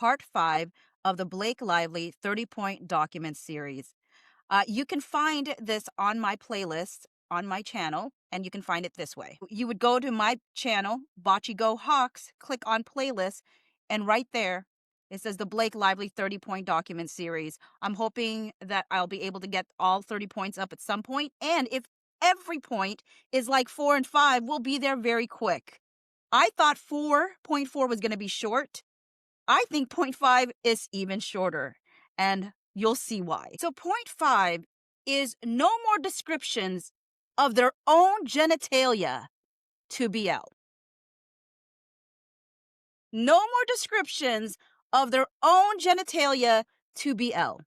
part 5 of the Blake Lively 30-point document series. You can find this on my playlist on my channel, and you can find it this way. You would go to my channel, Bocce Go Hawks, click on playlist, and right there, it says the Blake Lively 30-point document series. I'm hoping that I'll be able to get all 30 points up at some point, and if every point is like 4 and 5, we'll be there very quick. I thought 4.4 was going to be short. I think 0.5 is even shorter, and you'll see why. So 0.5 is no more descriptions of their own genitalia to BL. No more descriptions of their own genitalia to BL.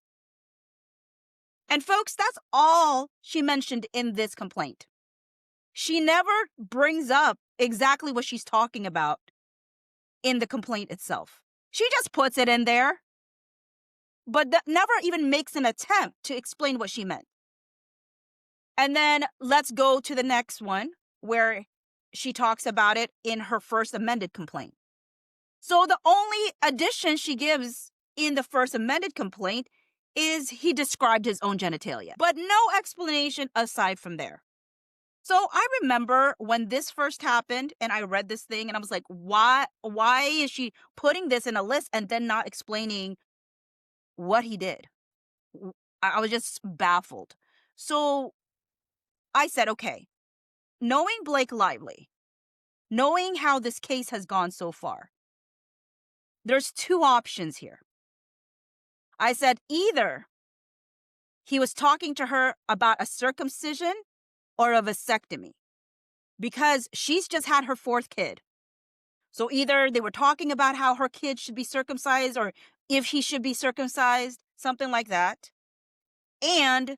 And folks, that's all she mentioned in this complaint. She never brings up exactly what she's talking about in the complaint itself. She just puts it in there, but never even makes an attempt to explain what she meant. And then let's go to the next one where she talks about it in her first amended complaint. So the only addition she gives in the first amended complaint is he described his own genitalia, but no explanation aside from there. So I remember when this first happened and I read this thing and I was like, why is she putting this in a list and then not explaining what he did? I was just baffled. So I said, okay, knowing Blake Lively, knowing how this case has gone so far, there's two options here. I said either he was talking to her about a circumcision or a vasectomy, because she's just had her fourth kid. So either they were talking about how her kid should be circumcised or if he should be circumcised, something like that. And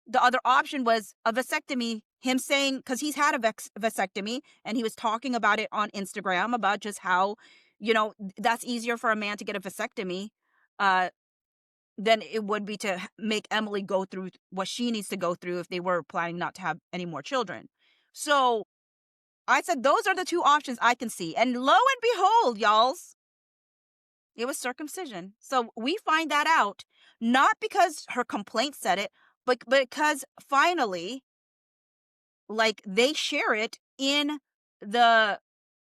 the other option was a vasectomy, him saying, because he's had a vasectomy and he was talking about it on Instagram about just how, that's easier for a man to get a vasectomy than it would be to make Emily go through what she needs to go through if they were planning not to have any more children. So I said, those are the two options I can see. And lo and behold, y'alls, it was circumcision. So we find that out, not because her complaint said it, but because finally, they share it in the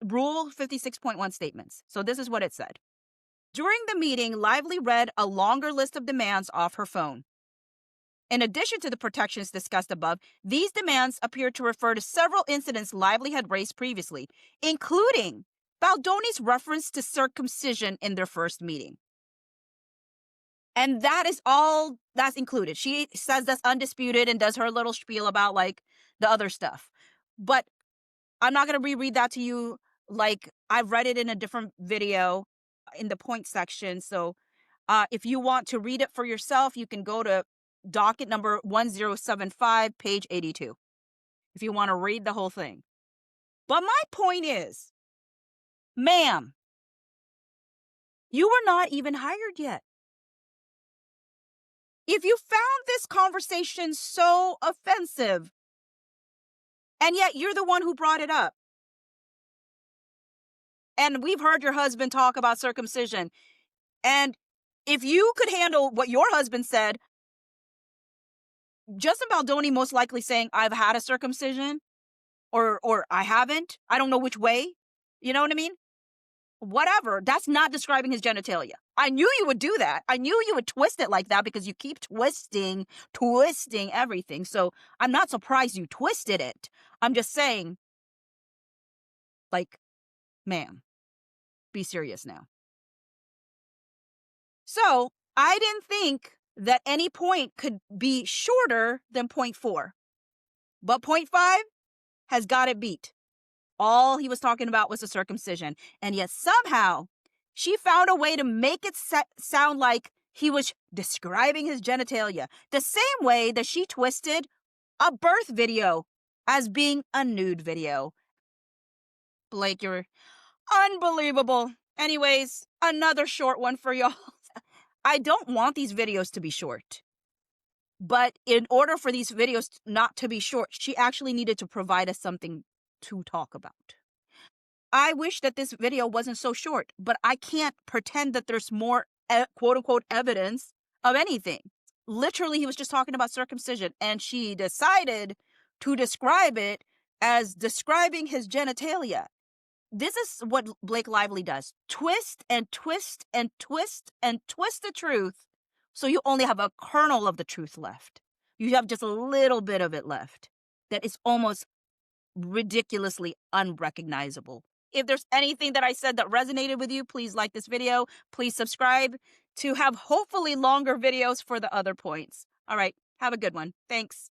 Rule 56.1 statements. So this is what it said. During the meeting, Lively read a longer list of demands off her phone. In addition to the protections discussed above, these demands appear to refer to several incidents Lively had raised previously, including Baldoni's reference to circumcision in their first meeting. And that is all that's included. She says that's undisputed and does her little spiel about the other stuff. But I'm not going to reread that to you. I've read it in a different video in the point section. So if you want to read it for yourself, you can go to docket number 1075, page 82, if you want to read the whole thing. But my point is, ma'am, you were not even hired yet. If you found this conversation so offensive, and yet you're the one who brought it up, and we've heard your husband talk about circumcision, and if you could handle what your husband said, Justin Baldoni most likely saying, I've had a circumcision, or I haven't, I don't know which way, you know what I mean? Whatever, that's not describing his genitalia. I knew you would do that. I knew you would twist it like that because you keep twisting everything. So I'm not surprised you twisted it. I'm just saying, ma'am, be serious now. So I didn't think that any point could be shorter than 0.4. But 0.5 has got it beat. All he was talking about was the circumcision. And yet somehow she found a way to make it sound like he was describing his genitalia, the same way that she twisted a birth video as being a nude video. Blake, you're unbelievable. Anyways, another short one for y'all. I don't want these videos to be short. But in order for these videos not to be short, she actually needed to provide us something to talk about. I wish that this video wasn't so short, but I can't pretend that there's more quote unquote evidence of anything. Literally, he was just talking about circumcision, and she decided to describe it as describing his genitalia. This is what Blake Lively does. Twist and twist and twist and twist the truth so you only have a kernel of the truth left. You have just a little bit of it left that is almost ridiculously unrecognizable. If there's anything that I said that resonated with you, please like this video. Please subscribe to have hopefully longer videos for the other points. All right, have a good one. Thanks.